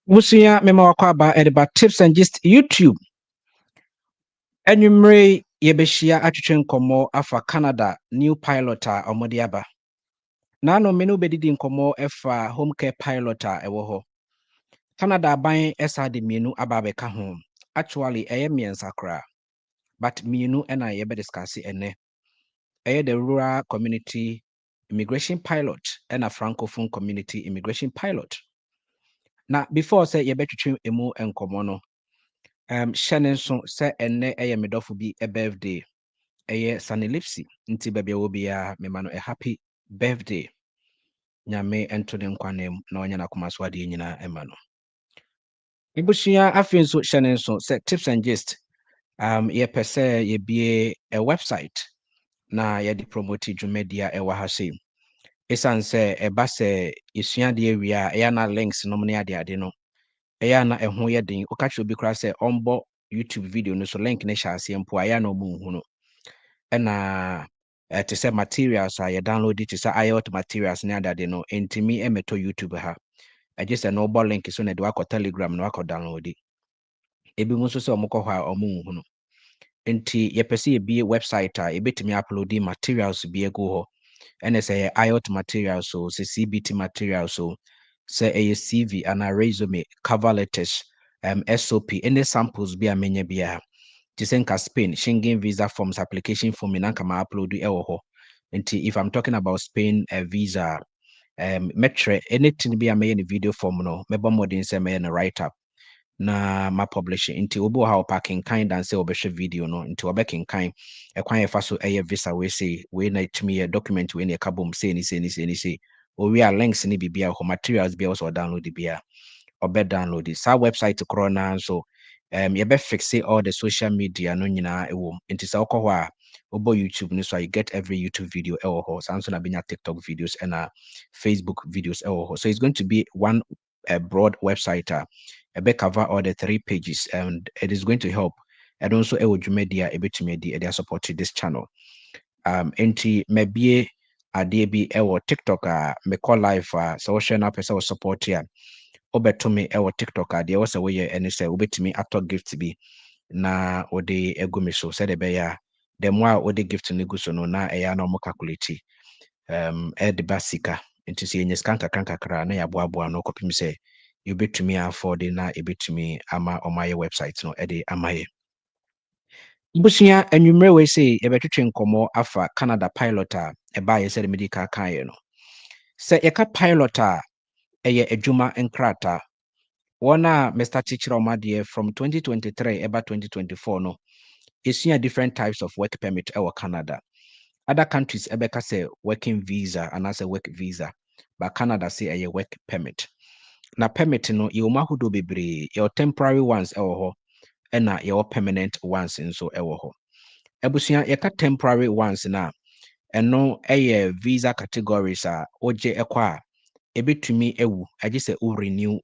Musuya mema wakwaba ediba tips and just YouTube. Enyumre yebeshia atwetwe nkomo afa Canada new pilot a omodiaba. Nano menu bedidi nkomo efa home care pilot a ewo ho. Canada aban esa de mienu ababeka ho. Actually eye miensa kra. But mienu ena yebe discuss ene. Eye the rural community immigration pilot ena Francophone community immigration pilot. Na before say yebe twetwe emu nkomo no Shannon so say ene eye medofo bi a birthday eye sanelipsi nti bebia wo bia me ma no a happy birthday nyame ento ne nkwanem na onya na komaso ade nyina ema no ibushia afin so Shannon so say tips and gist ye pese ye bie a website na ye di promote dwumedia e wa ha sei esan say e ba se yesua de awia e na links no ne ade no eya na eho ye den o ka che obi kra say onbo YouTube video no so link ne sha ase mpo aya na omu hu no na to say materials a you download it to say IoT materials ne adade no entimi emeto YouTube ha just an obo link so na de wako Telegram na wako download it ebi mu so say omukọ ha omu hu no enti ye pese ye bi website a ebetimi upload materials bi ego ho ene say IoT materials so say CBT materials so say a CV and a resume cover letters SOP any samples bi amenya bia Tisenka Spain Schengen visa forms application form in anka ma upload ewo ho nti if I'm talking about Spain visa metre anything be amenya the video form no mebo modern say me na write up na ma publish nti obo ha packing kind and say obehwe video no nti obekin kind ekwan yefa so visa we say we na tumi document we na kabom say ni o we are links ni bibia ho materials bia also download bia obe download it sa website corona so you be fix all the social media no nyina ewo nti sa okọ ho a obo YouTube ni so you get every YouTube video ewo ho sanso na benya TikTok videos and Facebook videos ewo ho so it's going to be one broad website be cover all the 3 pages and it is going to help and also ewo dwumedia ebetumi di e support this channel enti mebie ade bi ewo TikTok me call live so share na person support ya obetumi ewo TikTok ade wo se wo ye ene se obetumi ato gift bi na ode egumi so se de be ya the more ode gift ne gu so no na eya na mo calculate ed basika nti se yenye skanka kra na ya boaboa no kopim se yobetumi afford na ebetumi ama omaye website no ede amaye busia anwumre we say yebetwetwe nkomo afa Canada pilot a eba ye se de medical kan no se yeka pilot a eye adwuma nkrata Wana Mr. Teacher Omadiye from 2023 about 2024 no. You see different types of work permit in Canada. Other countries ebeka say working visa and as a work visa, but Canada say a work permit. Na permit no you mahudo bebre your temporary ones ewo ho na your permanent ones nso ewo ho. Ebusia yeka temporary ones na eno eye visa categories a oje ekwa ebetumi ewu age say o renew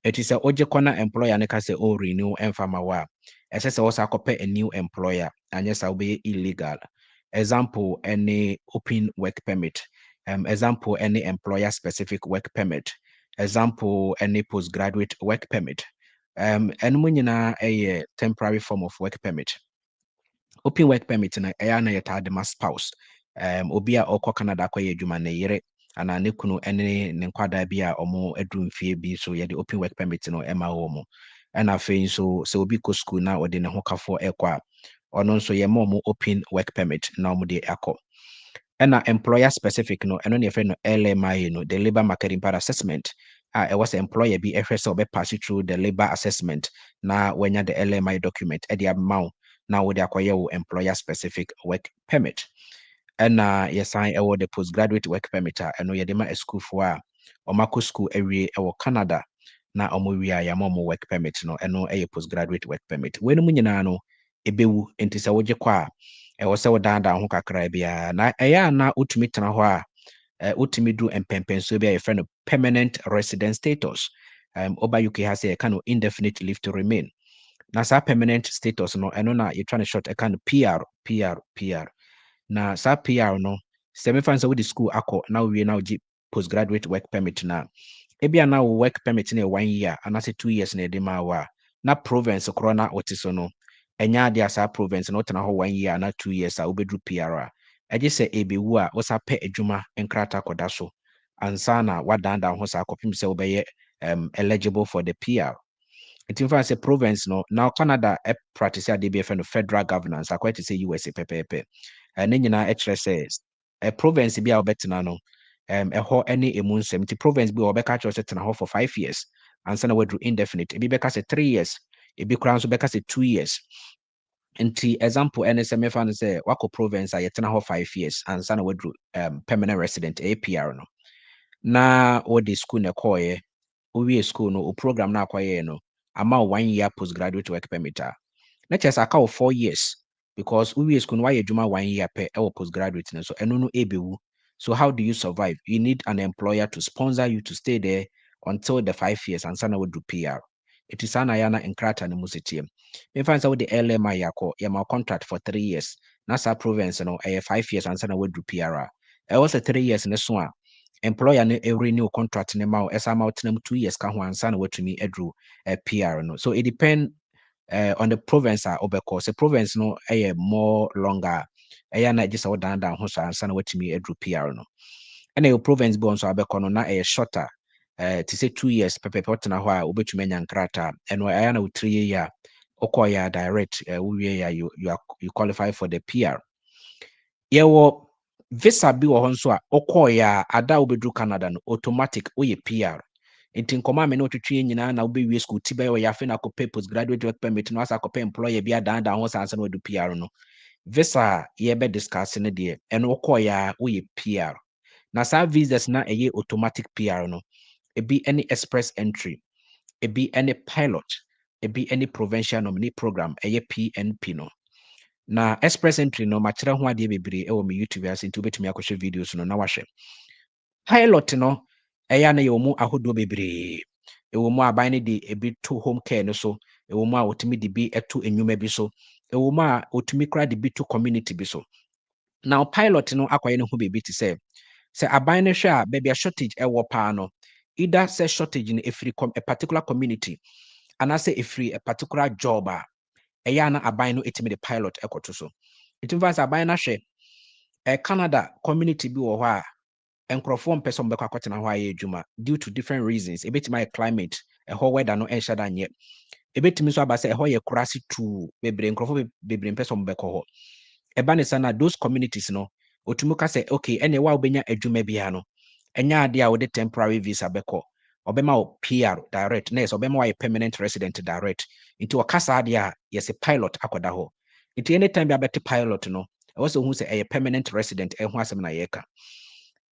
it is a oje kona employer ne ka say o renew emfama wa ese se wosa akopɛ a new employer anya sa be illegal example any open work permit example any employer specific work permit example any postgraduate work permit eno nyina a temporary form of work permit open work permit na na yeta de ma spouse obi a okọ Canada akọ ye adwuma na yere ana ne kunu ene ne nkwada bi a omo aduru mfie bi so ye de open work permit no ema wo mo ana fe so se obi ko school na ode ne ho kafo ekwa ono nso ye mo open work permit na omo de akọ ana employer specific no eno ne fe no LMI no the labor market impact assessment it was employer bi ehwe se obe pass through the labor assessment na wenya the LMI document e de amount now we acquire employer specific work permit and yes sign the postgraduate work permit and no yedema a school for omako school area Canada na omuwia ya momo work permit no and no a postgraduate work permit when munyina no ebewu enti se woje kwa e wo se wo dan ho kakra bia na eya na utumi tena ho a utumi du empempenso bia friend of permanent resident status oba UK has a kind of indefinite leave to remain na sa permanent status no eno na you trying to short a kind of PR na sa PR no 7 fans with the school akọ now we now postgraduate work permit na ebia na work permit na 1 year and say 2 years na edema wa na province corona otiso no enya ade asa province no tena ho 1 year na 2 years a obedru PR eje se ebewu a wosa pe adwuma enkrata koda so ansa na wadanda ho sa akopim se obeye eligible for the PR. It in fact say province no now Canada practice a DBF no federal governance according to say USA pepepe and nyina e kire say a province bi a obetena no ɛhɔ any emu nsɛm ti province bi obeka kyerɛ sɛ tena hɔ for 5 years ansa na wadru indefinite ebi beka say 3 years ebi kura nso beka say 2 years. Nti example ene sɛ mefa no sɛ wako province a yɛtena hɔ 5 years ansa na wadru permanent resident APR no na wode school na kɔɔyɛ owie school no o program na akɔyɛ no ama 1 year postgraduate work permit a na kyerɛ sɛ aka wo 4 years because owie school no wayɛ adwuma 1 year pɛ ɛwɔ postgraduate no so ɛno no ebewu. So how do you survive? You need an employer to sponsor you to stay there until the 5 years and sana would do PR. It is ana yana enkrata no musitium. Me find out the LMI yako yama contract for 3 years. Nasa province no 5 years and sana would do PR. I was 3 years in the swan. Employer no every new contract ne ma esa ma 2 years ka ho ansa na watumi edru PR no. So it depend on the province obeko. So province no more longer. Na just how down ho so ansa na watumi edru PR no. And your province bi so abeko no na shorter. To say 2 years pepe na ho a obetumi anya nkrata. And na 3 year okoya direct you qualify for the PR. Yewo visa bi wo ho nso a okoya ada obedru Canada no automatic oye PR. Nti nkoma me no twetwe nyina na obewie school tiba yo yafe na akopɛ postgraduate work permit no asa akopɛ employer bi adanda ho sansa na wadu PR no visa ye be discuss ne de eno okoya oye PR na sa visas na eye automatic PR no ebi any express entry ebi any pilot ebi any provincial nominee program eye PNP no na express entry no ma kire ho ade bebre e wo me YouTube ase nti obetumi akohwe videos no na wahwe pilot no eya na ye mu ahodo bebre ewo mu aban ne de ebi to home care no so ewo mu a otumi de bi eto enwuma bi so ewo mu a otumi kra de bi to community bi so. Now pilot no akoye ne ho bebi ti say aban ne hwe a baby a shortage ewo pa no either say shortage in a particular community and I say a particular job eya na aban no etimi de pilot ekoto so. It involves aban na hwe Canada community bi wo ho a enkrofo mpese mbekwa kwatena ho aye adwuma due to different reasons ebetima climate ho weather no enhya da nye ebetimi so aba se ho ye kurase tu bebre enkrofo bebre mpese mbekọ ho eba ne sana those communities no otumi ka se okay ene wa obenya adwuma bia no enya ade a wo de temporary visa bekọ obema o PR direct na yes obema wa permanent resident direct into okasa ade a yes pilot akoda ho into anytime bi abete pilot no also hu se a permanent resident ho asem na yeka.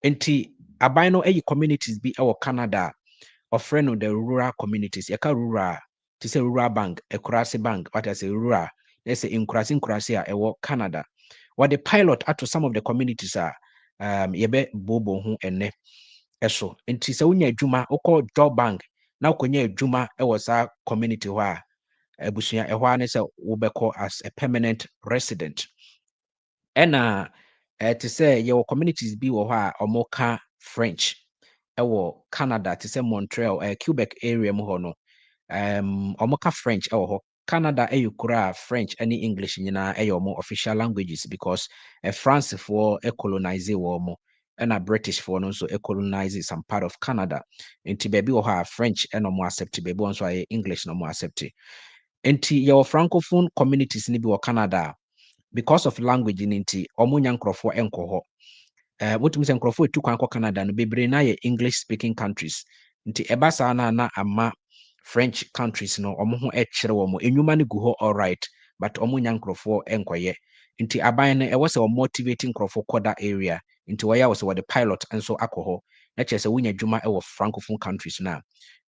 Enti aban no communities bi Canada offering no the rural communities yaka rural to say rural bank ekurase bank what I say rural let's say inkurase a Canada what the pilot at to some of the communities are yebe bobo ho ene eso enti se unya adwuma okọ job bank na ukonya adwuma sa community ho a abusuya ehwa ne se wobekọ as a permanent resident. Ena to say your communities bi wo ha omoka French ewo Canada to say Montreal Quebec area mu ho no omoka French ewo ho Canada kura French any English nyina omo official languages because France for colonize wo mo and British for no so colonize some part of Canada enti baby wo ha French and no accept baby one so English no mo accept enti your francophone communities ni bi wo Canada because of language nti omunya nkrofo enko ho wotum se nkrofo etu kwan ko Canada no bebre na ye English speaking countries nti ebasa na ama French countries no omo ho ekire wo mo enwuma ne gu ho all right but omunya nkrofo enkoye nti aban no ewo se o motivating nkrofo koda area nti wo ya wo se wo the pilot enso akoho na kire se wunya dwuma ewo francophone countries na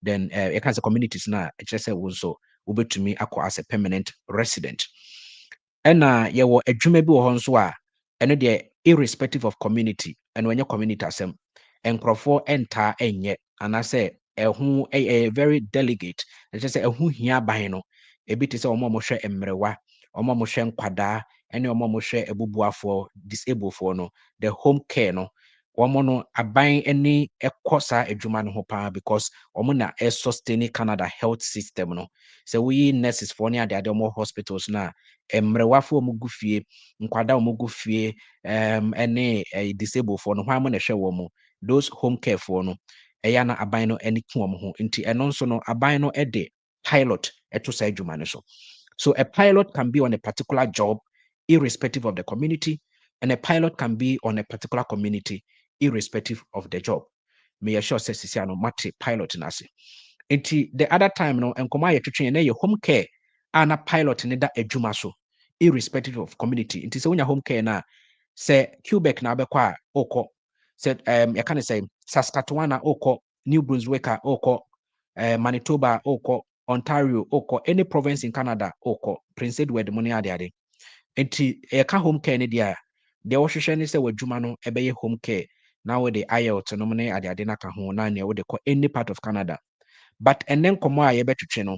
then e kan se communities na kire se wo so wobetumi akọ as a permanent resident. Ena yewo adwuma bi wo ho nso a eno de irrespective of community and when your community asem enkrofo enta enye anase ehu very delegate and say ehu hia ban no ebi te say omo mo hwe emrewa omo mo hwe nkwada ene omo mo hwe ebubuafo disabled for no the home care no Omono aban any ekosa edwuma no ho pa because omo na sustain Canada health system no. So we nurses for ne ade omo hospitals na emrewafo omo gufie, nkwada omo gufie, any disabled for no hwan mo na hwe wo mo. Those home care for no eya na aban no ani ku omo ho. Nti eno nso no aban no ede pilot eto sa edwuma no so. So a pilot can be on a particular job irrespective of the community, and a pilot can be on a particular community irrespective of the job. May sure says no mate pilot nasi. Enti the other time no enkoma ye twetwe na ye home care ana pilot ne da adwuma so irrespective of community. Enti se wonya home care na se Quebec na abekwa okọ se you can say Saskatchewan na okọ, New Brunswick okọ, Manitoba okọ, Ontario okọ, any province in Canada okọ, Prince Edward money ade. Enti ka home care ne dia de wo hwehwe ne se wadwuma no ebeye home care na wo de IELTS no ne ade na ka ho na ne wo de kọ any part of Canada. But enen komo a ye betwetwe no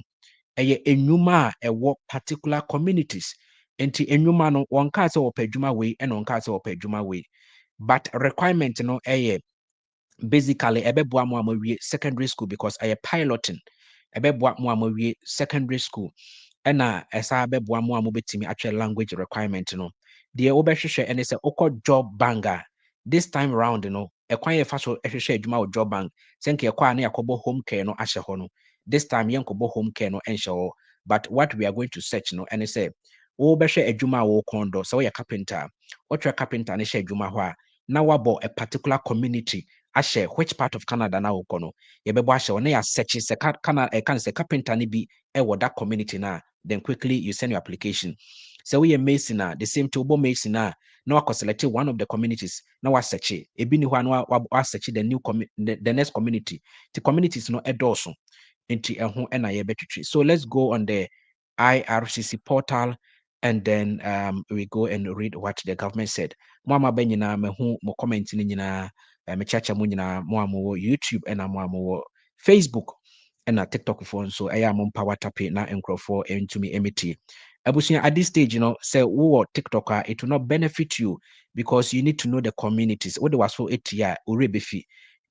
eye enwuma a ewo particular communities. Enti enwuma no wonka se wo pa adwuma we e no wonka se wo pa adwuma we, but requirement no eye basically ebeboa mo amawie secondary school because eye piloting ebeboa mo amawie secondary school. Ena esa beboa mo amobetimi actual language requirement no de obehwehwe ene se okọ job banga this time round no ekwan ye fa so ehwehwe adwuma o job bank senke ekwa na yakobo home care no ahye ho no this time yenkobo home care no enhye ho. But what we are going to search no ene se wo behwe adwuma wo kondo so ye carpenter o twa carpenter ne hye adwuma ho a na wabo a particular community ahye which part of Canada na wo kono ye bebo ahye na ya search se can se carpenter ne bi e wo that community na then quickly you send your application. So we are mason the same to bo mason now I select one of the communities now I search it ebi ni hwa I search the new the next community the communities no edoso into ho na ye betwitwi. So let's go on the IRCC portal and then we go and read what the government said. Mama ben nyina me hu mo comment ni nyina me chacha mu nyina mo amowo YouTube and mo amowo Facebook and a TikTok phone. So I am on power tapping na enkrofo into me emity. Abusia at this stage, say who TikToker, it will not benefit you because you need to know the communities. What was for 8 year urebefi.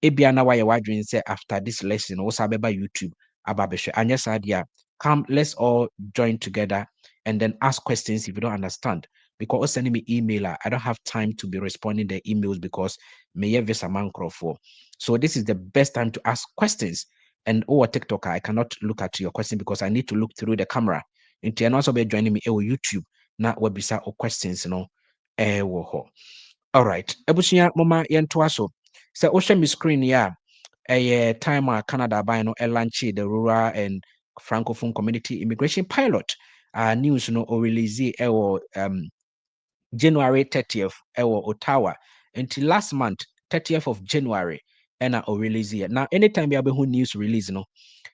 Ebiana why you say after this lesson, what's about YouTube, ababeshe. And yes, idea. Come, let's all join together and then ask questions if you don't understand. Because sending me emailer, I don't have time to be responding the emails because me have this amount for. So this is the best time to ask questions. And TikToker, I cannot look at your question because I need to look through the camera. Nti also be joining me on YouTube na wabisa o questions no wo ho. All right. Ebusuya mama yentoa so. Se o share me screen ya time Canada by no launch the rural and Francophone community immigration pilot news no o release January 30th Ottawa until last month 30th of January and o release here. Now anytime you have a news release no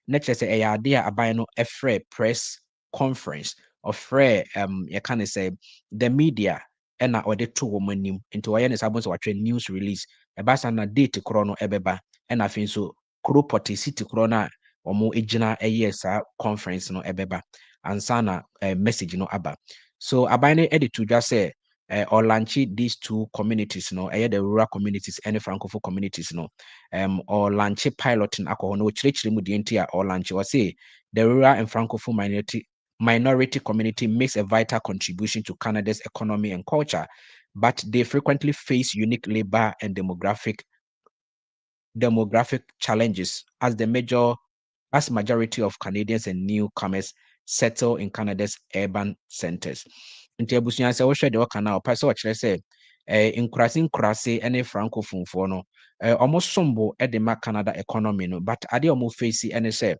next say a idea aban no a press conference of you can say the media and or the two woman into awareness abon so news release e ba na date kro no ebeba and afin so kropoti city kro na omo ejina sa conference no ebeba ansa na message no aba. So aban no edit to just say or launch these two communities no the rural communities and the Francophone communities no or launch piloting alcohol no chirichiri mu die or launch or say the rural and Francophone minority community makes a vital contribution to Canada's economy and culture, but they frequently face unique labor and demographic challenges as majority of Canadians and newcomers settle in Canada's urban centers. Nti abusuan sɛ wohwɛ de waka na ɔpa sɛ ɔkyerɛ sɛ nkurase ene Francophone for no ɔmo sombo de ma Canada economy no, but ade ɔmo face ene sɛ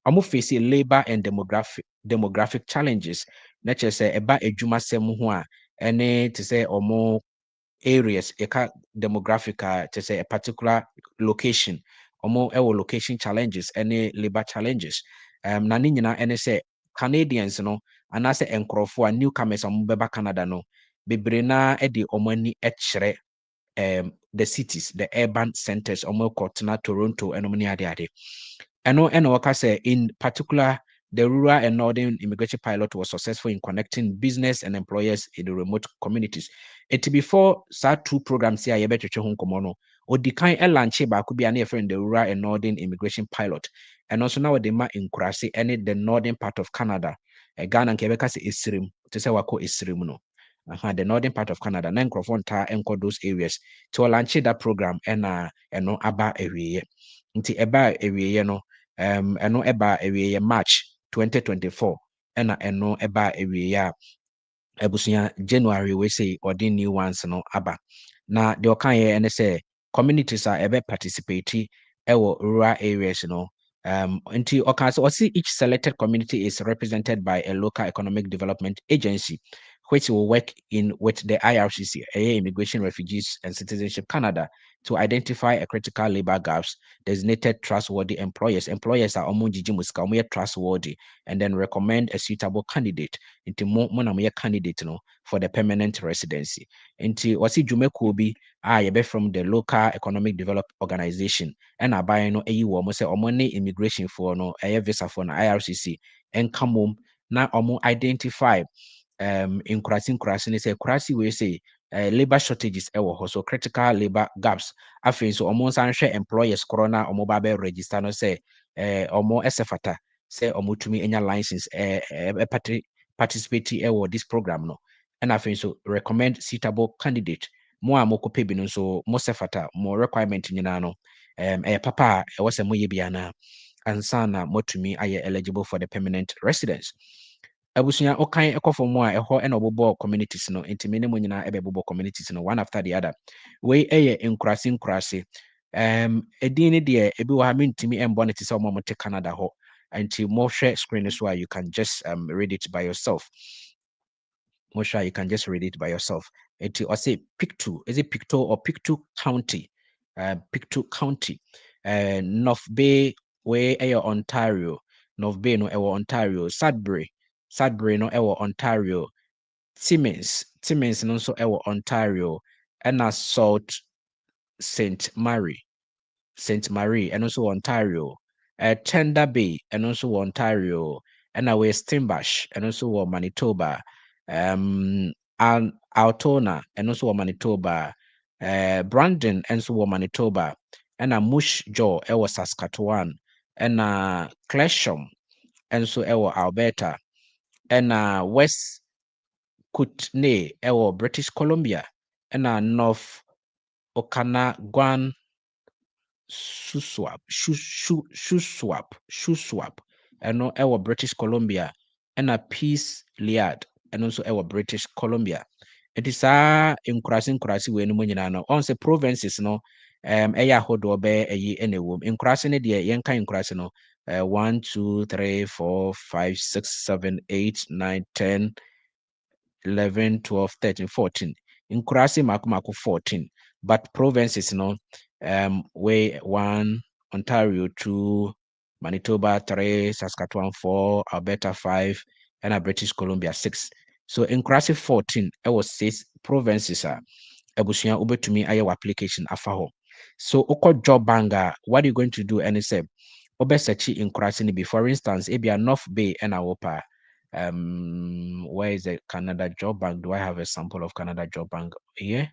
ɔmo face labor and demographic challenges na kyerɛ sɛ ɛba adwuma sɛm ho a ɛne te sɛ ɔmo areas eka demographic to say a particular location omo location challenges any labor challenges na ne nyina ene say Canadians no anase enkrofo a newcomers omo beba Canada no bebre na e de omo ani ekere the cities, the urban centers omo Kootenay, Toronto and many ade eno waka say in particular the rural and northern immigration pilot was successful in connecting business and employers in the remote communities. It before SAT 2 programs here, you better check home. odikan launch ba ko bia na friend the rural and northern immigration pilot and also now the ma inkurase any the northern part of Canada Ghana nke beka se esrim to say wako esrim no the northern part of Canada na nkrofo nta enko those areas to launch that program ena eno aba ewiye nti eba ewiye no eno eba ewiye March 2024 ena eno eba ewiye ebusunya January we say or the new ones no aba na the okan ene say communities are ebe participate ewo rural areas no until okay, so each selected community is represented by a local economic development agency which will work in with the IRCC, Immigration, Refugees and Citizenship Canada, to identify a critical labor gaps, designated trustworthy employers. Employers are trustworthy, and then recommend a suitable candidate into more candidate no, for the permanent residency. Into wasi Jumekobi, from the local economic development organization, and abaye no say immigration for no visa for no IRCC and come home na identify nkurase ne say kurase we say labor shortages so critical labor gaps afei so nsan hwɛ employers corona ba be register no say esefata say tumi enya license participate this program no and afei so recommend suitable candidate mo a mokɔpɛ bi no so mo sefata mo requirement nyina no papa e was mo ye na ansa na motumi aye eligible for the permanent residence abusunya okan ekofo mu a eho na obobo communities no intimi ne mo nyina ebebobo communities no one after the other we nkurase edin ne de ebi wa ha mentimi embo ne tise omo te Canada ho until more share screen so you can just read it by yourself. Mosha, you can just read it by yourself. Or say Pictou, is it Pictou or Pictou County? Pictou County, North Bay, way Ontario, North Bay no Ontario, Sudbury no Ontario, Timmins no so Ontario, and Sault Ste. Marie, and also Ontario, Tender Bay, and also Ontario, and away Steinbach, and also Manitoba, and Altona, and also Manitoba, Brandon, and so Manitoba, and a Mush Jaw, Saskatchewan, and Claresholm, and so Alberta, and West Kootenay, British Columbia, and North Okanagan, Shuswap, and no British Columbia, and a Peace Liard, and also British Columbia. It is nkurase we no nyina no on say provinces no hodo be ene wom nkurase ne de yenka nkurase no 1 2 3 4 5 6 7 8 9 10 11 12 13 14 nkurase mako 14 but provinces no way 1 Ontario 2 Manitoba 3 Saskatchewan 4 Alberta 5 and a British Columbia 6 so nkurase 14 was 6 provinces ebusuya ubetumi aye application afa ho so oko job banga what are you going to do and say obe search nkurase ni be for instance ebia North Bay and awopa where is the Canada job bank? Do I have a sample of Canada job bank here?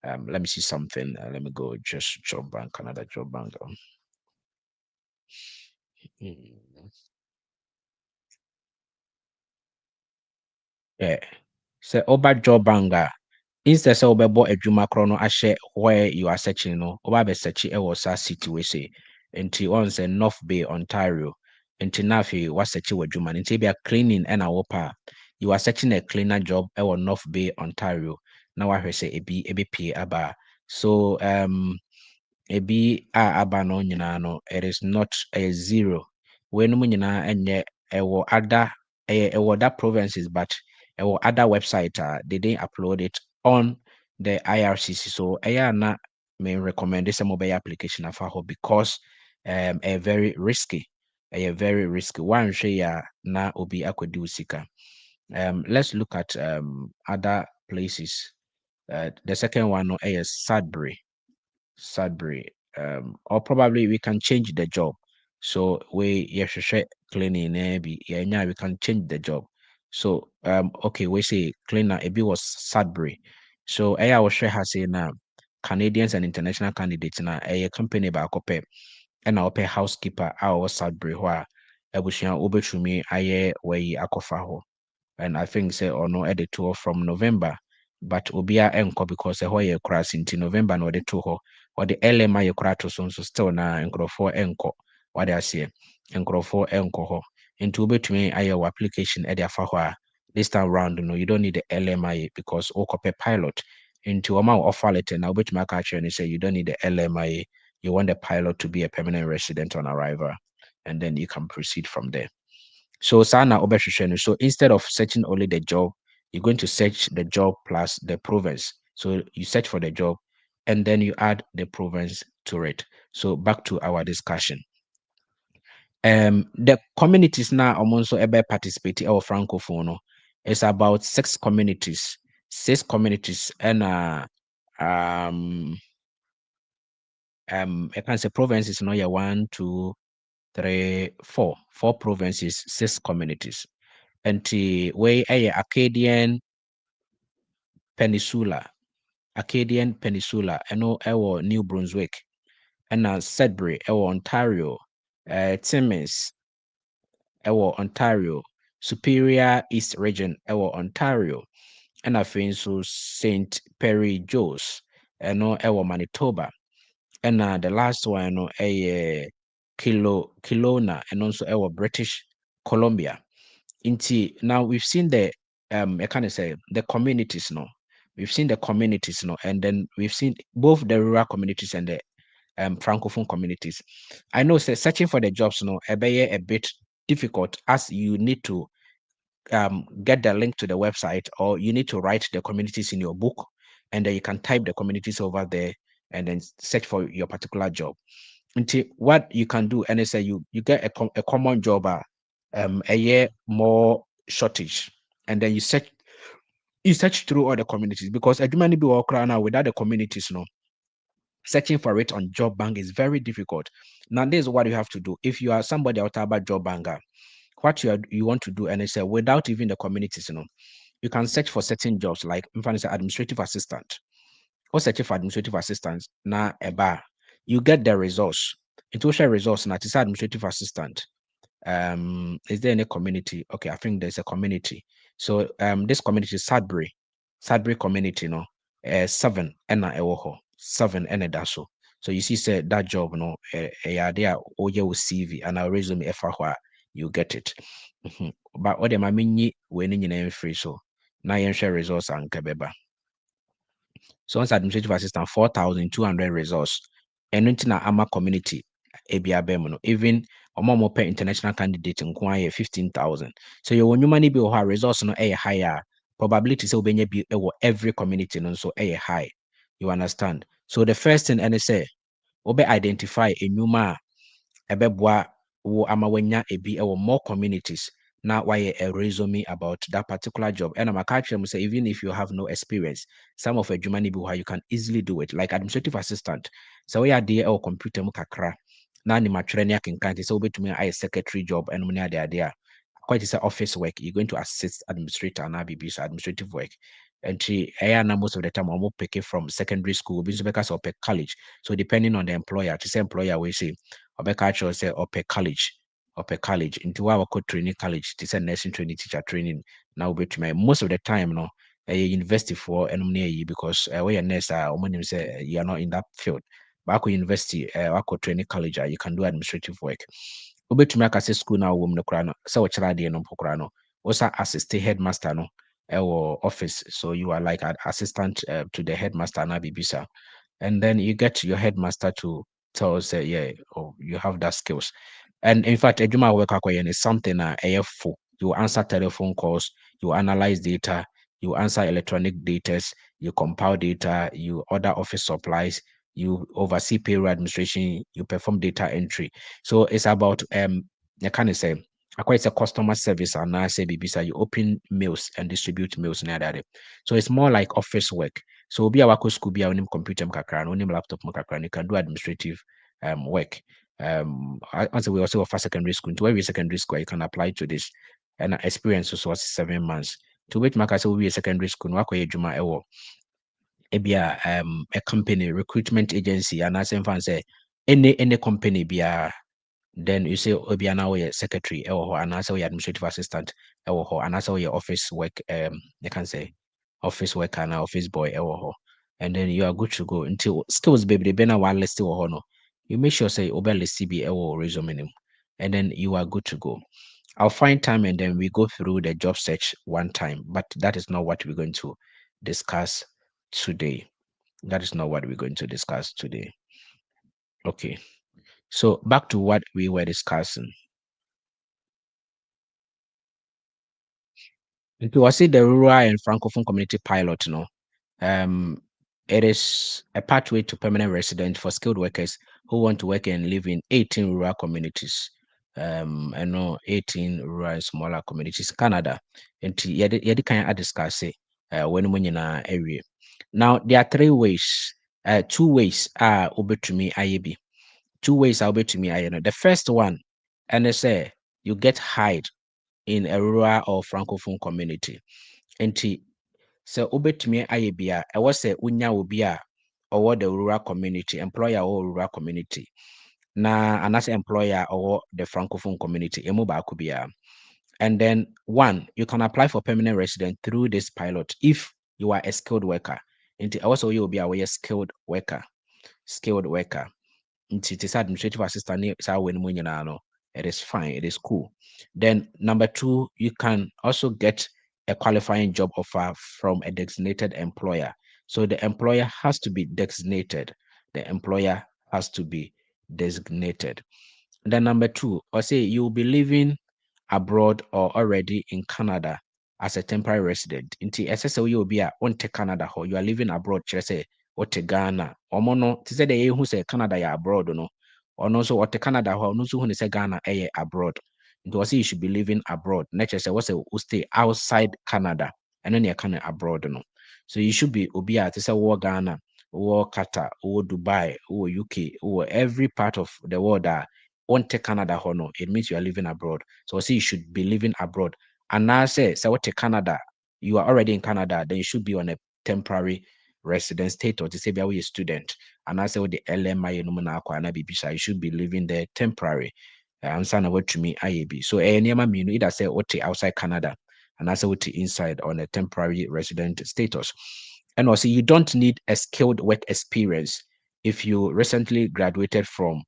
Let me see something. Let me go just job bank, Canada job bank. Yeah. So over job bank, instead so obebo adwuma kro no ahye where you are searching no oba be search e was a city we say nti on say North Bay Ontario nti na afi wa search wadwuma nti be cleaning and a you are searching a cleaner job e North Bay Ontario na wa hwe say ebi pay aba so ebi aba no nyina no it is not a zero we no nyina enye ewo other ewo that provinces but ewo other website they didn't upload it on the IRCC so na may recommend this mobile application of because a very risky one share na obi akwedi usika let's look at other places the second one no is Sudbury or probably we can change the job so we cleaning we can change the job so okay we say cleaner it was Sudbury so was share has say now Canadians and international candidates na a company ba kope and our pay housekeeper our Sudbury where ebushia obetumi aye we akofa ho. And I think say or no edit tour from November, but obia enko because a hoye cross into November no the tour or the LMA ye krato so still na enkrofo enko what I say enkrofo enko ho into obetumi aye application e dia fa ho a this time round no you don't need the LMI because okope pilot into amount offer letter now obetumi aka and say you don't need the LMI, you want the pilot to be a permanent resident on arrival and then you can proceed from there. So sana obeshushen. So instead of searching only the job, you're going to search the job plus the province. So you search for the job and then you add the province to it. So back to our discussion. The communities now also able participate our Francophone. No? It's about 6 communities. 6 communities and I can say provinces no yeah 1, 2, 3, 4. 4 provinces, 6 communities. And way Acadian Peninsula, and no New Brunswick, and Sudbury, Ontario, Timmins, Ontario, Superior East Region, Ontario, and I think so St. Pierre Jolys, and Manitoba, and the last one no Kelowna, and also British Columbia. Now we've seen the I kind of say the communities no. We've seen the communities no, and then we've seen both the rural communities and the francophone communities. I know searching for the jobs no a bit difficult as you need to get the link to the website or you need to write the communities in your book and then you can type the communities over there and then search for your particular job. Until what you can do and say you get a common job a year more shortage and then you search through all the communities because a many people now without the communities no searching for it on job bank is very difficult. Now this is what you have to do if you are somebody out about job banker, what you want to do and say without even the communities you can search for certain jobs like in fact administrative assistant or search for administrative assistants na eba you get the results. It will share results now to say administrative assistant. Is there any community? Okay, I think there's a community. So this community is Sudbury community, 7 and a ewoho, 7 and a daso. So you see, say that job, a idea or your CV and a resume FA you get it. But what am I mean? Winning in free so now you share results and kebeba. So once administrative assistant 4,200 results and into na ama community ABA even more per international candidate in 15,000. So you when you money be or results no a higher probability so be every community no so a high. You understand? So the first thing and say obe identify a numa ebeboa wo ama wanya ebi more communities. Now why a resume about that particular job. And I'm catching say even if you have no experience, some of a Jumani how you can easily do it, like administrative assistant. So we are there or computer mukakra. Now ni matrenia can count so to me I secretary job and money there. Quite is office work. You're going to assist administrator and ABB so administrative work. And most of the time I'm pick it from secondary school, because or college. So depending on the employer, to say employer we say or say or college into our training college to say nursing training teacher training now bet my most of the time a university for and because we are nurse say you are not in that field but university training college you can do administrative work to make say school now no krano so what no pokrano also assist headmaster no or office so you are like an assistant to the headmaster na bibisa and then you get your headmaster to tell us yeah you have that skills. And in fact, Ejuma work is something full. You answer telephone calls, you analyze data, you answer electronic data, you compile data, you order office supplies, you oversee payroll administration, you perform data entry. So it's about I can't say it's a customer service and I say BBC you open mails and distribute mails near that. So it's more like office work. So be a wako school be a computer mkakran, onim laptop mkakran, you can do administrative work. As we also offer secondary school, to every secondary school you can apply to this and experience also was 7 months. To which mark I say we a secondary school, work juma ewo ebia a company recruitment agency and as fan say any company bia, then you say obia now we secretary and as we administrative assistant and as we office work you can say office worker and office boy and then you are good to go until skills baby be na one list no. You make sure say obe list be resume nim, and then you are good to go. I'll find time and then we go through the job search one time, but that is not what we're going to discuss today. That is not what we're going to discuss today. Okay. So back to what we were discussing. It was the rural and francophone community pilot, it is a pathway to permanent residence for skilled workers who want to work and live in 18 rural communities. I know 18 rural and smaller communities, Canada. And yedi kind of discuss it when in area. Now there are three ways. Two ways are over to me IAB. Two ways are over to me IAB. The first one, and they say you get hired in a rural or francophone community. And so obetumi ayɛ bi a ɛwɔ sɛ wonya obi a ɔwɔ the rural community, employer or rural community, na anaasɛ employer or the francophone community, emu baako biara. And then one, you can apply for permanent resident through this pilot if you are a skilled worker. Nti ɛwɔ sɛ woyɛ obi a wɔyɛ skilled worker. Nti it is administrative assistant ne saa wɔ no mu nyinaa no, it is fine, it is cool. Then number two, you can also get a qualifying job offer from a designated employer. So the employer has to be designated. The employer has to be designated. Then number two, or say you'll be living abroad or already in Canada as a temporary resident. Inti SSO you be a onte Canada ho, you are living abroad, say ote Ghana. Omono, ti say the who say Canada ya abroad no. Or no so ote Canada ho, no so who say Ghana abroad. It was you should be living abroad. Nature say what's a stay outside Canada and then you can abroad no. So you should be obia to say war Ghana, or Qatar, or Dubai, or UK, or every part of the world that won't take Canada ho no. It means you are living abroad. So see you should be living abroad. And now say what to Canada, you are already in Canada, then you should be on a temporary residence status to say be a student. And I say what the LMI no you should be living there temporary. Answer na what to me IAB. So any mean either say what outside Canada and I say what inside on a temporary resident status. And also you don't need a skilled work experience if you recently graduated from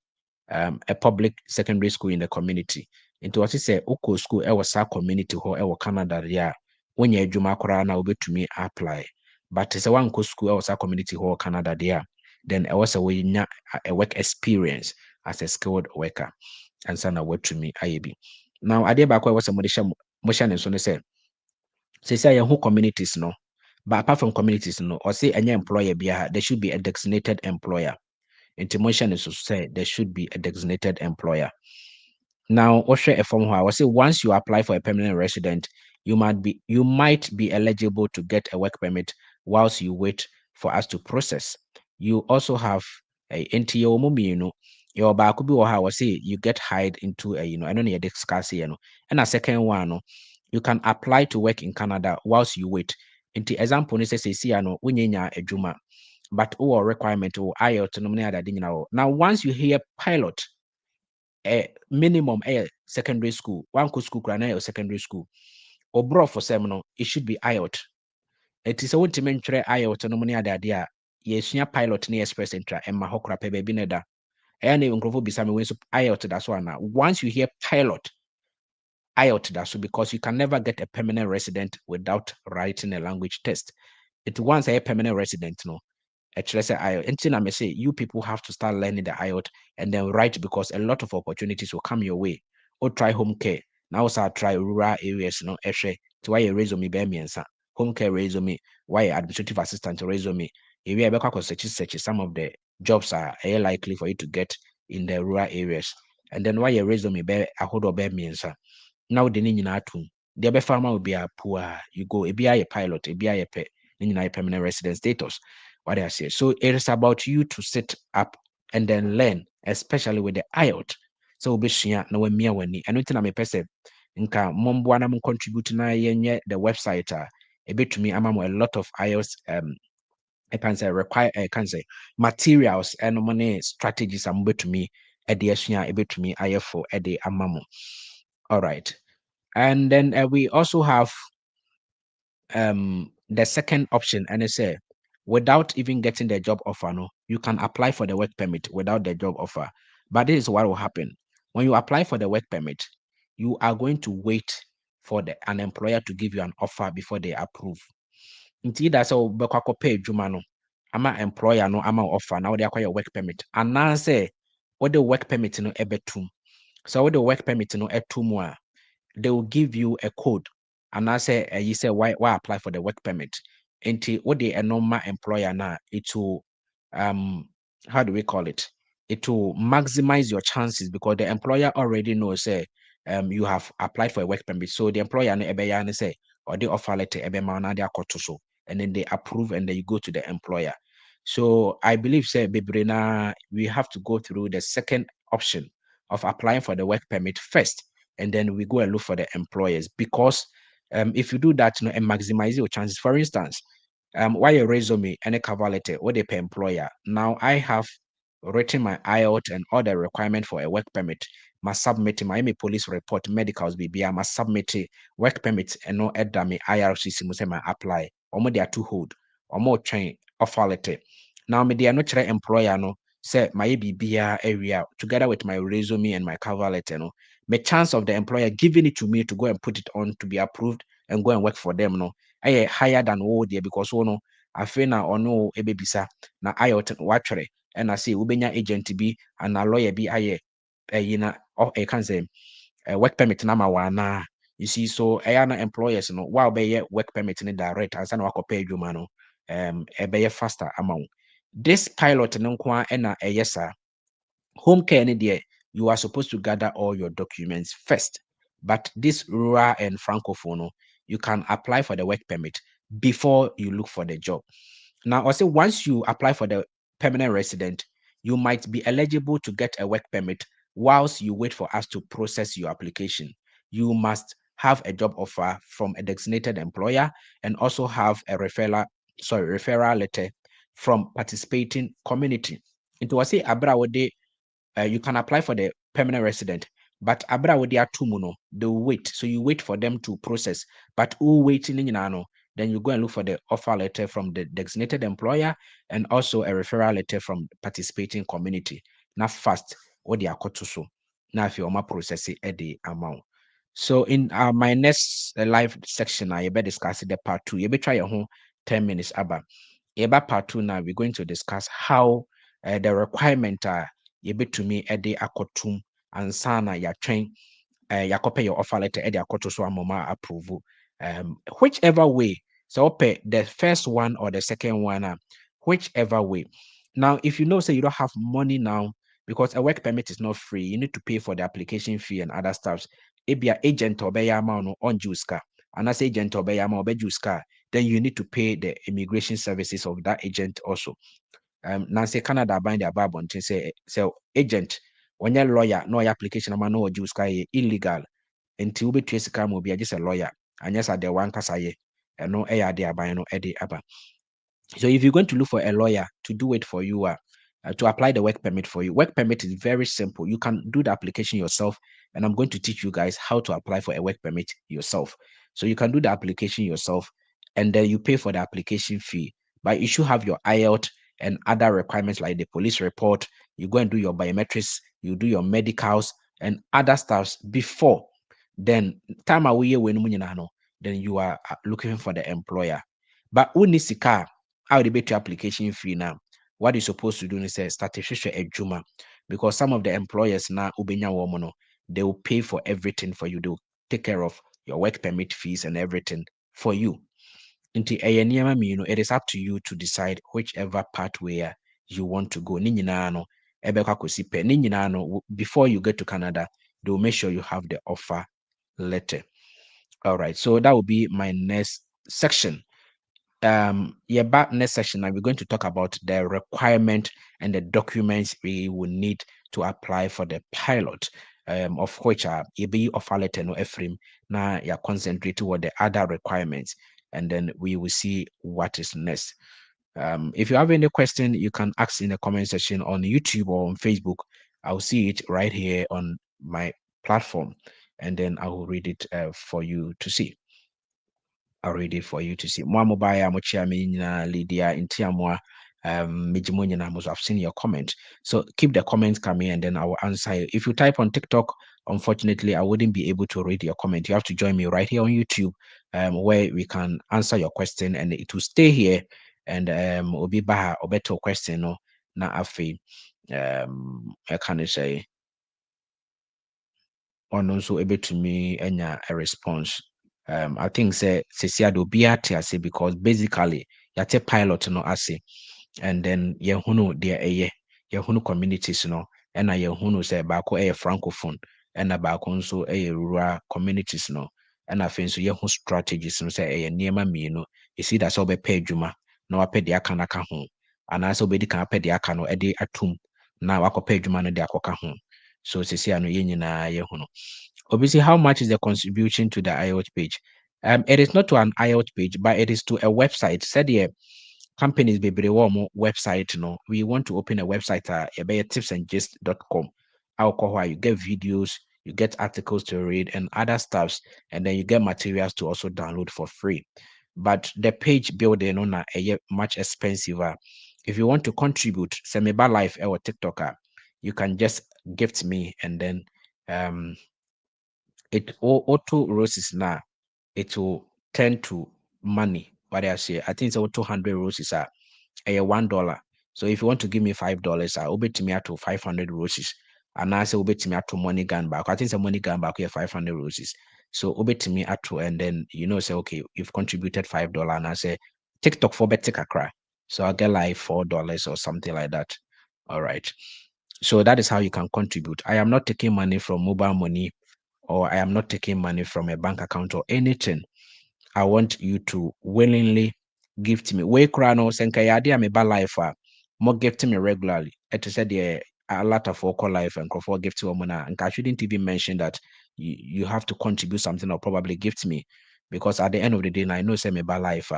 a public secondary school in the community. Into what is a oko school sa community ho Canada ya when you adwuma koraa na obetumi apply. But it's a one school sa community ho Canada there, then I was a work experience as a skilled worker. And so now what to me IAB. Now I back was a motion and so say who communities no, but apart from communities no, or say any employer there should be a designated employer. Motion is to say there should be a designated employer. Now, also a form I say once you apply for a permanent resident, you might be eligible to get a work permit whilst you wait for us to process. You also have a NTO your back could be or say you get hired into a I don't need discuss and a second one you can apply to work in Canada whilst you wait. Into example, ni say unyenya ejuma, but or requirement or IELTS now once you hear pilot a minimum a secondary school, one school or secondary school, or bro for seminal, it should be IELTS. It is a one to mention IELTS no money idea. Yes, pilot near express intra and mahokra pebe bineda. And even grow be some ways of IELTS that's one now. Once you hear pilot, IELTS that's because you can never get a permanent resident without writing a language test. It once a permanent resident, no. Actually, say IELTS. Anything I may say, you people have to start learning the IELTS and then write because a lot of opportunities will come your way. Or try home care. Now also try rural areas, no, to why a resume be me and home care resume, why administrative assistant resume. If you ever search some of the jobs are likely for you to get in the rural areas. And then why a resume be a hold of me and now the nina too. The other farmer will be a poor. You go a BI pilot, a BI permanent resident status. What I say. So it is about you to sit up and then learn, especially with the IELTS. So be share no me wani. And anything I'm a person nka momboana mo contribute na yenye the website a bit to me amamo a lot of IELTS I can say require I can say materials and money strategies I'm to me at the able to me IFO at the amamo. All right. And then we also have the second option, and it say without even getting the job offer, no, you can apply for the work permit without the job offer. But this is what will happen when you apply for the work permit. You are going to wait for an employer to give you an offer before they approve. Nti either sɛ wobɛkɔ akɔpɛ adwuma no ama employer no ama wo offer na wode akɔyɛ work permit anaasɛ wode work permit no ɛbɛtum. So wode work permit no ɛtum a they will give you a code and I say you say why apply for the work permit until what the normal employer now it will how do we call it, it will maximize your chances because the employer already knows say you have applied for a work permit, so the employer no ebe ya say or the offer letter ebe ma na de akoto so, and then they approve and then you go to the employer. So I believe say bebre na we have to go through the second option of applying for the work permit first, and then we go and look for the employers because if you do that, you know, and maximize your chances. For instance, why a resume and a cover letter, what they pay employer. Now I have written my IELTS and all the requirement for a work permit. Must submit my police report, medicals, BB. I must submit a work permit and no edda me IRCC must my apply. Or they are too hold or more train offer letter. Now me they are not employer no say my BB area together with my resume and my cover letter no. My chance of the employer giving it to me to go and put it on to be approved and go and work for them no higher than what there because no I feel na ono ebebisa na IELTS watchere and I say ubenya agent bi and a lawyer bi na can say work permit na ma wana. You see, so na employers no wow be work permit ni direct as na wakopa adwuma no be faster amount. This pilot no kwa na sir. Home care ni there, you are supposed to gather all your documents first. But this rural and francophone, no, you can apply for the work permit before you look for the job. Now, also once you apply for the permanent resident, you might be eligible to get a work permit whilst you wait for us to process your application. You must have a job offer from a designated employer and also have a referral letter from participating community. Into what say abra you can apply for the permanent resident, but abra with their tumuno, they will wait. So you wait for them to process. But who waiting in ano, then you go and look for the offer letter from the designated employer and also a referral letter from participating community. Not fast, what they are called to so. Now if you're process it at the amount. So in my next live section, I better discuss the part 2. You better try your home 10 minutes about. About part 2 now, we're going to discuss how the requirement are to me ede akotum ansana ya train yakope your offer letter ede akoto so amoma approve whichever way. So ope the first one or the second one, whichever way. Now if you know say you don't have money now because a work permit is not free, you need to pay for the application fee and other stuff. Ebia agent obeya amount no on juska and as agent obeya amount obe juska, then you need to pay the immigration services of that agent also. Nancy Canada bind their Bible and say agent when you're lawyer no application ama no Jews sky illegal until we trace come will be just a lawyer and yes at the one kasaye and no air there by no eddy aba. So if you're going to look for a lawyer to do it for you, to apply the work permit for you, work permit is very simple. You can do the application yourself, and I'm going to teach you guys how to apply for a work permit yourself. So you can do the application yourself, and then you pay for the application fee. But you should have your IELTS and other requirements like the police report. You go and do your biometrics, you do your medicals and other stuffs before. Then time away when then you are looking for the employer. But unisika how they bet your application fee now. What you're supposed to do is say start a juma because some of the employers now ubenya womono, they will pay for everything for you. They will take care of your work permit fees and everything for you. It is up to you to decide whichever pathway you want to go. Before you get to Canada, they will make sure you have the offer letter. All right, so that will be my next section. Back next session, now we're going to talk about the requirement and the documents we will need to apply for the pilot, of which are EB offer letter no Ephraim. Now you're concentrating on the other requirements, and then we will see what is next. If you have any question, you can ask in the comment section on YouTube or on Facebook. I'll see it right here on my platform, and then I will read it for you to see. I'll read it for you to see. Mwa mobile mochia na Lydia intiamwa I've seen your comment. So keep the comments coming and then I will answer you. If you type on TikTok, unfortunately, I wouldn't be able to read your comment. You have to join me right here on YouTube, where we can answer your question and it will stay here and obi baha obeto question no na afi I can say on also able to me a response. I think say do be at say because basically yate pilot no ase and then yehunu de yehunu communities no and yehunu say baako francophone and baako nso rural communities no and afei nso yehu strategies no say niema mienu isi da so be pay adwuma na wapɛ de aka naka ho anaasɛ obedi kan apɛ de aka no de atum na wakɔpɛ adwuma no de akɔka ho. So sisi ano nyinaa yehunu. Obviously, how much is the contribution to the IELTS page? It is not to an IELTS page, but it is to a website. Said here, companies be website. No, we want to open a website. Tipsandgist.com. Alcohol, you get videos, you get articles to read, and other stuffs, and then you get materials to also download for free. But the page building on a much expensive. If you want to contribute, Semeba Life or TikToker, you can just gift me, and then it auto roses now it will turn to money. What I say, I think it's about 200 roses are $1. So if you want to give me $5, I'll bet me out to 500 roses. And I say obet me out to money gun back. I think it's a money gun back here 500 roses. So obet me out to and then say okay, you've contributed $5 and I say TikTok for bet take a cry. So I'll get like $4 or something like that. All right. So that is how you can contribute. I am not taking money from mobile money or I am not taking money from a bank account or anything. I want you to willingly gift me. We crano senka yadi ameba life more gift me regularly. It is said a lot of call life and for gift to Omona. And I shouldn't even mention that you have to contribute something or probably gift me. Because at the end of the day, I know say me life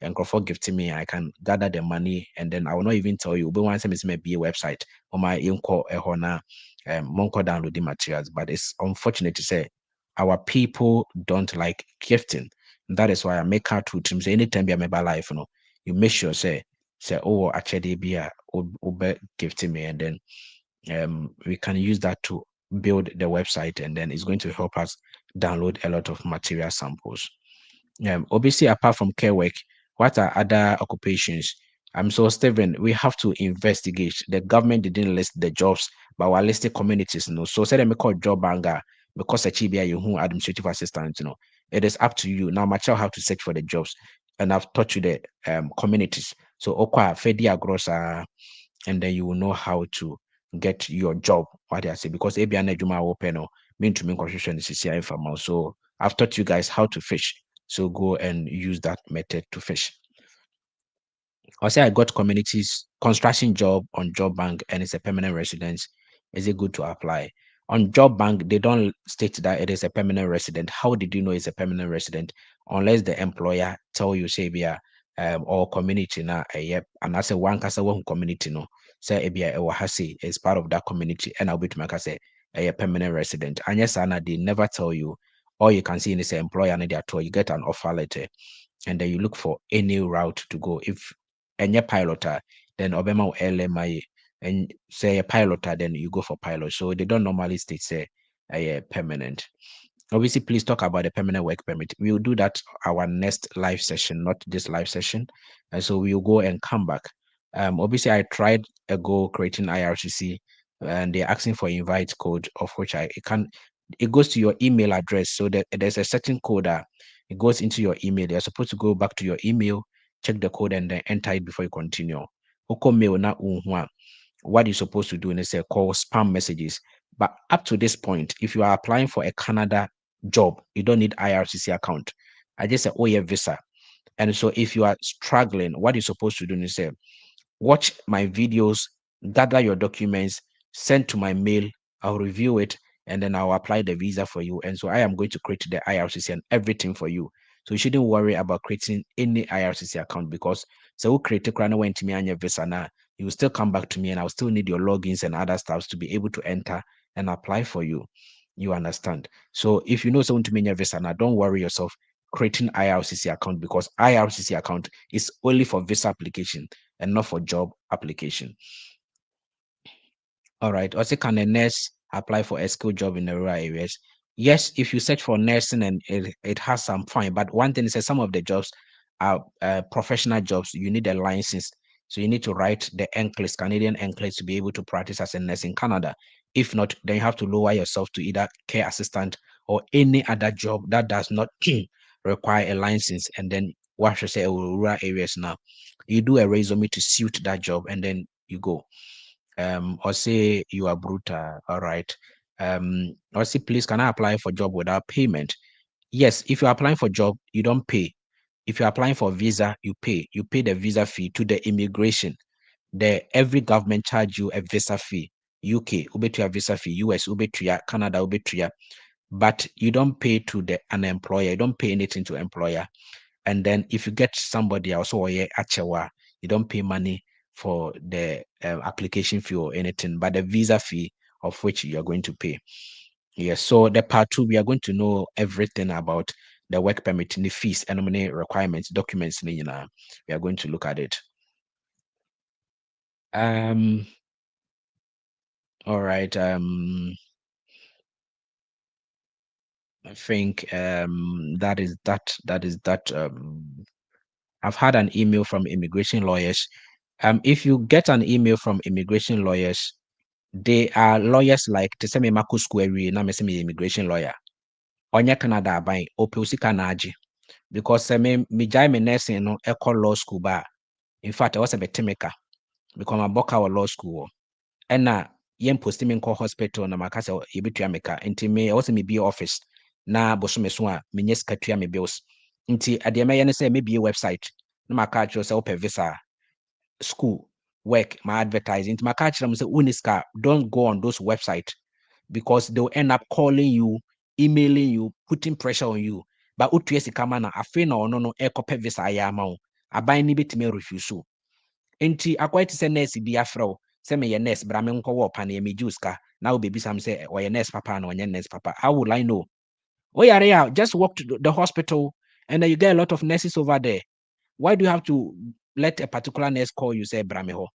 and for gifting me, I can gather the money and then I will not even tell you. But once I be a website or my inco a hona monko download the materials. But it's unfortunate to say our people don't like gifting. That is why I make out to teams anytime be a member life, you make sure say oh actually be a gifting me and then we can use that to build the website and then it's going to help us download a lot of material samples. Obviously, apart from care work, what are other occupations? So Stephen, we have to investigate. The government didn't list the jobs, but we're listing communities. So say them call job banger because Achibia you who administrative assistant. It is up to you now. Much how to search for the jobs, and I've taught you the communities. So Okwa Fedia Grossa, and then you will know how to get your job. What I say because Ebiana Juma open mean to me construction is informal. So I've taught you guys how to fish. So go and use that method to fish. I'll say I got communities construction job on job bank and it's a permanent residence. Is it good to apply? On job bank, they don't state that it is a permanent resident. How did you know it's a permanent resident? Unless the employer tell you, say, or community na yep, and I say one kasa one community no say ebia hasi is part of that community and I'll be to make say a permanent resident. And yes, Anna, they never tell you. All you can see in this employer and they are told you get an offer letter and then you look for any route to go. If any piloter, then Obama LMI and say a piloter, then you go for pilot. So they don't normally state say a permanent. Obviously, please talk about the permanent work permit. We will do that our next live session, not this live session. And so we will go and come back. Obviously, I tried a go creating IRCC and they're asking for invite code, of which it goes to your email address. So that there's a certain code that it goes into your email. You're supposed to go back to your email, check the code, and then enter it before you continue. Oko mail na what you're supposed to do is call spam messages. But up to this point, if you are applying for a Canada job, you don't need IRCC account. I just say, oh yeah, visa. And so if you are struggling, what you're supposed to do is say, watch my videos, gather your documents, send to my mail, I'll review it, and then I'll apply the visa for you. And so I am going to create the IRCC and everything for you. So you shouldn't worry about creating any IRCC account, because so we create a crown went to me and your visa now, you will still come back to me and I'll still need your logins and other stuff to be able to enter and apply for you. You understand? So if you know someone to me your visa now, don't worry yourself creating IRCC account, because IRCC account is only for visa application and not for job application. All right. Also, can a nurse apply for a skill job in the rural areas? Yes, if you search for nursing and it has some fine, but one thing is that some of the jobs are professional jobs. You need a license. So you need to write the NCLEX, Canadian NCLEX, to be able to practice as a nurse in Canada. If not, then you have to lower yourself to either care assistant or any other job that does not require a license. And then what should say rural areas now? You do a resume to suit that job and then you go. Or say you are brutal, all right. Or say, please, can I apply for job without payment? Yes, if you're applying for job, you don't pay. If you're applying for visa, you pay. You pay the visa fee to the immigration. Every government charge you a visa fee. UK, ubetuya visa fee. US, ubetuya. Canada, ubetuya. But you don't pay to an employer. You don't pay anything to employer. And then if you get somebody else or you don't pay money for the application fee or anything, but the visa fee of which you are going to pay. Yes, so the part 2, we are going to know everything about the work permit, the fees, and many requirements, documents. We are going to look at it. All right. I think that is that. I've had an email from immigration lawyers. If you get an email from immigration lawyers, they are lawyers like to say me mako square na me say me immigration lawyer. Onye Canada aban opusika na age, because me jai me nursing no eco law school ba. In fact, I was a betemeka because my boka or law school. And na yen post me nko hospital na makasa yebetua meka. Nti me also me be office na boso me so a me nyes katua me bills. Nti ade me yen say me be website na maka cho say open visa school work my advertising. Nti maka cho say uniska, don't go on those website, because they'll end up calling you, emailing you, putting pressure on you. But utu sika ma na afi na ono no ekope visa ya ma wo. Aban ni betime refuse. Enti akwai te se nurse bi afro se me ye nurse bra me nko wo pa na me juice na wo baby sam say o ye nurse papa na onye nurse papa. How will I know? Oh yeah, just walk to the hospital and then you get a lot of nurses over there. Why do you have to let a particular nurse call you say bra me ho?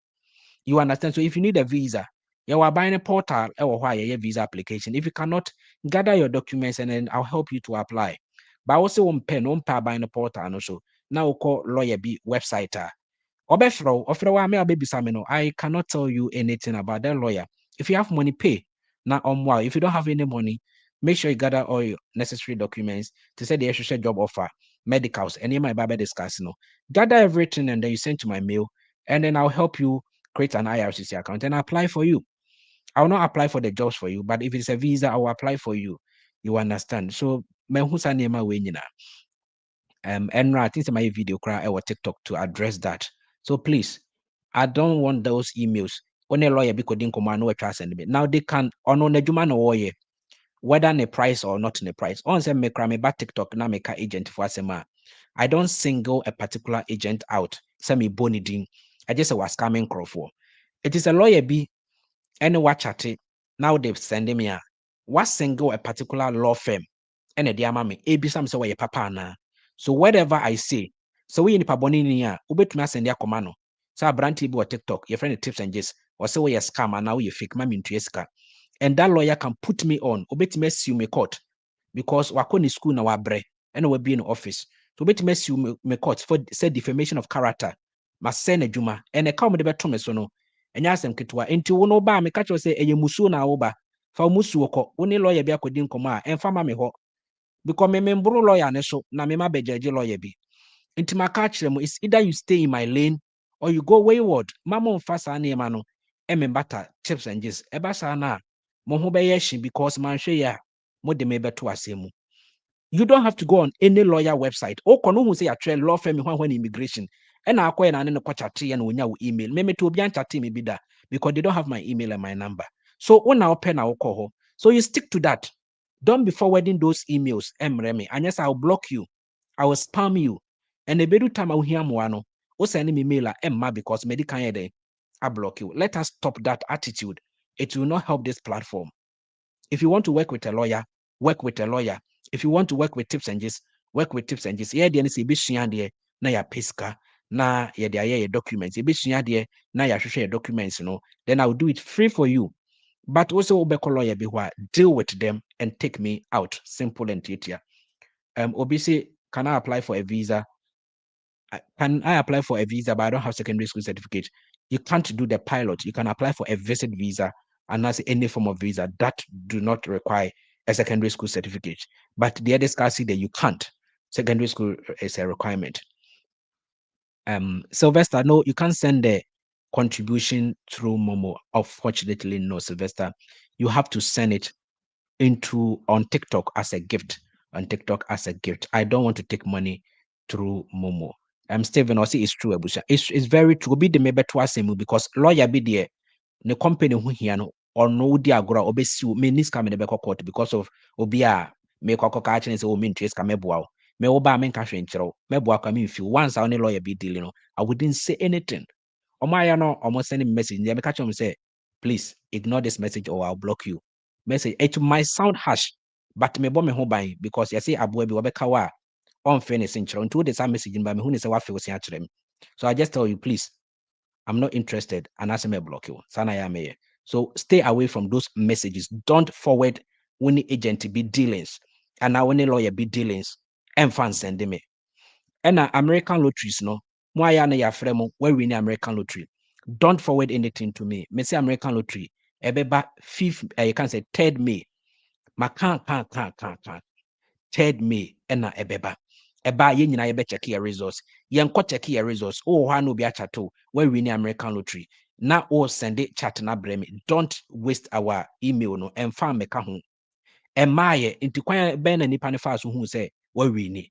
You understand? So if you need a visa, you are buying a portal or a visa application. If you cannot, gather your documents and then I'll help you to apply. But also on pen, on pay buying a portal and also now call lawyer be website. I cannot tell you anything about that lawyer. If you have money, pay. Now if you don't have any money, make sure you gather all your necessary documents to say the extra job offer, medicals, and you might be discuss. Gather everything and then you send to my mail, and then I'll help you create an IRCC account and apply for you. I will not apply for the jobs for you, but if it's a visa, I will apply for you. You understand? So, and I think my video cry or TikTok to address that. So please, I don't want those emails. Only lawyer because didn't come no trust and now they can on the no whether in a price or not in a price. On say me cry me back TikTok na make agent for asema. I don't single a particular agent out. Say me bonidin. I just was scamming crowd for. It is a lawyer be any watch at it. Now they've sending me a what single a particular law firm and a dear mammy, a be some say papa na. So whatever I say, so we in the pabonini, ubet me send their command. So branty bo TikTok, your friend tips and just or say we a scam and now you fake mammy into yeska. And that lawyer can put me on, ubet me sue me court because wakoni school na wabre and we be in office. So ubet me sue me court for said defamation of character. Must send a juma and a come the better so no. And yasem kitwa enti wo no ba me catch you say eye musuo na wo ba fa musuo ko wo ni lawyer bi akodi nkoma a emfa ma me ho because me membro lawyer ne so na me ma bejeje lawyer bi enti ma catch them is either you stay in my lane or you go wayward mama mfa sa na ema no mbata chips and just eba sa na mo ho be ye because man hwe ya mo de me beto asemu. You don't have to go on any lawyer website. O kono hu say a law firm when immigration. And I call and chat and when you email. Me to be chat me be that because they don't have my email and my number. So when I open our call. So you stick to that. Don't be forwarding those emails, Remy. And yes, I'll block you. I will spam you. And the bedu time I will hear moano. O send me mail Emma because medical I block you. Let us stop that attitude. It will not help this platform. If you want to work with a lawyer, work with a lawyer. If you want to work with tips and just work with tips and just. Yeah, the NC be shia na ya pesca na ya dia documents. Be shia na ya share documents. Then I will do it free for you. But also obeko lawyer be where deal with them and take me out. Simple and clear. Obisi, can I apply for a visa? Can I apply for a visa, but I don't have secondary school certificate? You can't do the pilot. You can apply for a visit visa and that's any form of visa that do not require a secondary school certificate. But the other scarcity that you can't. Secondary school is a requirement. Sylvester, no, you can't send the contribution through Momo. Unfortunately, no, Sylvester. You have to send it on TikTok as a gift. On TikTok as a gift. I don't want to take money through Momo. Stephen, I say it's true, Abusha. It's very true. Be the maybe twice because lawyer be there. The company who here no or no dia agora obesi me nis come the court because of obia me kwakọ and say o me interest ka meboa me wo ba me nka hwe nkyerɛw meboa ka me feel once I only lawyer be dealing I wouldn't say anything. Omaya no almost sending message. They catch them say, please ignore this message or I'll block you. Message it might sound harsh, but me bomb me home by because you see abu be wabekawa on fairness in children. Two days I'm messaging by me who say what feels here to them. So I just tell you, please, I'm not interested, and I say me block you. Sana ya me. So stay away from those messages. Don't forward when the agent be dealings, and now when the lawyer be dealings, and fan send me. And American lotteries, no. Why na ya fremo where we need American lottery. Don't forward anything to me. Me say American lottery. Ebeba 5th, you can say 3rd May. Ma can. 3rd May ena ebeba. Eba ye nyina yebe check your results. Yen ko check your results. Oh, ha no be achato where we need American lottery. Na o send it chat na breme. Don't waste our email no. Emfa meka ho. Emaye inti kwan ben na nipa ne fa so hu say where we need.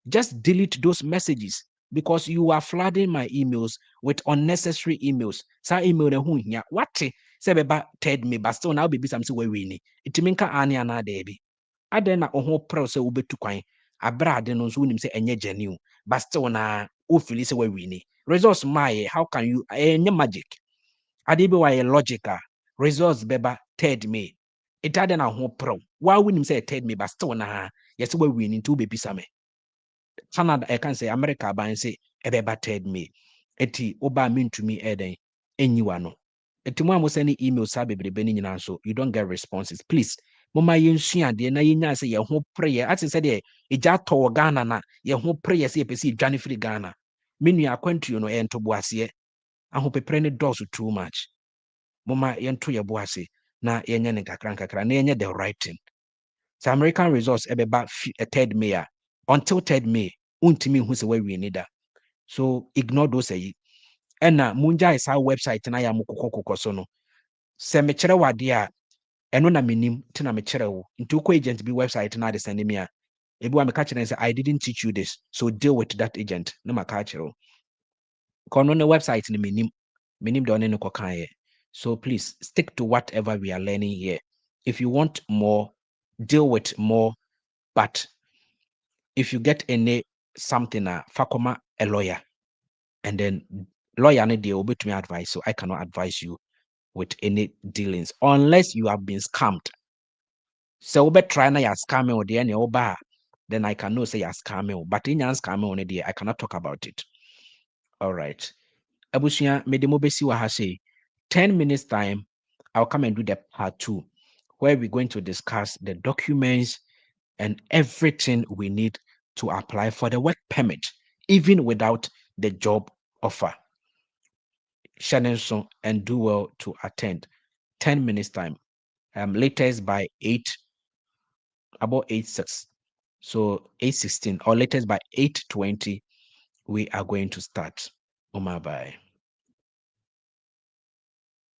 Just delete those messages because you are flooding my emails with unnecessary emails. Sa email na hu hia. What say beba 3rd May but still now be some say where we need. It minka ani ana debi. Aden na oho pro say ubetu kwan. Abra ade no so unim say enye genuine. But still na o feel say where we need. Results my how can you enye magic. Ade be why logical. Results beba 3rd May. It ade na ho pro. Why unim say 3rd May but still na yes where we need to be bisame. Canada, I can say America by say ebeba 3rd May. Eti oba mean to me eden enyiwa Eti mo send email sa bebrebe ni nyina so you don't get responses. Please, mama yensua de na yenya say ye ho prayer. Ati say de eja to Ghana na ye ho prayer say pesi dwane free Ghana. Menu akwantu no ento boase. Ahopepre ne dose too much. Mama yento ye boase na yenya ne kakra na yenya the right thing. So American results ebeba 3rd May until 3rd May untimi hu se we need that. So ignore those and na munja is our website na ya mukokoko so no se me kire wade a eno na menim te na me kire wo nti ko agent bi website na de send me a ebi wa me ka kire say I didn't teach you this so deal with that agent na maka kire wo kono na website na menim de one no kokan so please stick to whatever we are learning here. If you want more, deal with more, but if you get any something fakoma a lawyer and then lawyer need they will be to me advice so I cannot advise you with any dealings unless you have been scammed. So we try na ya scamming or the any oba then I can know say you're scamming but in your scamming on the I cannot talk about it. All right. Abusia me demo besi wa ha say 10 minutes time I'll come and do the part 2 where we're going to discuss the documents and everything we need to apply for the work permit, even without the job offer. Shannon and do well to attend. 10 minutes time. Latest by 8, about 8:06. So 8:16 or latest by 8:20, we are going to start. Bye.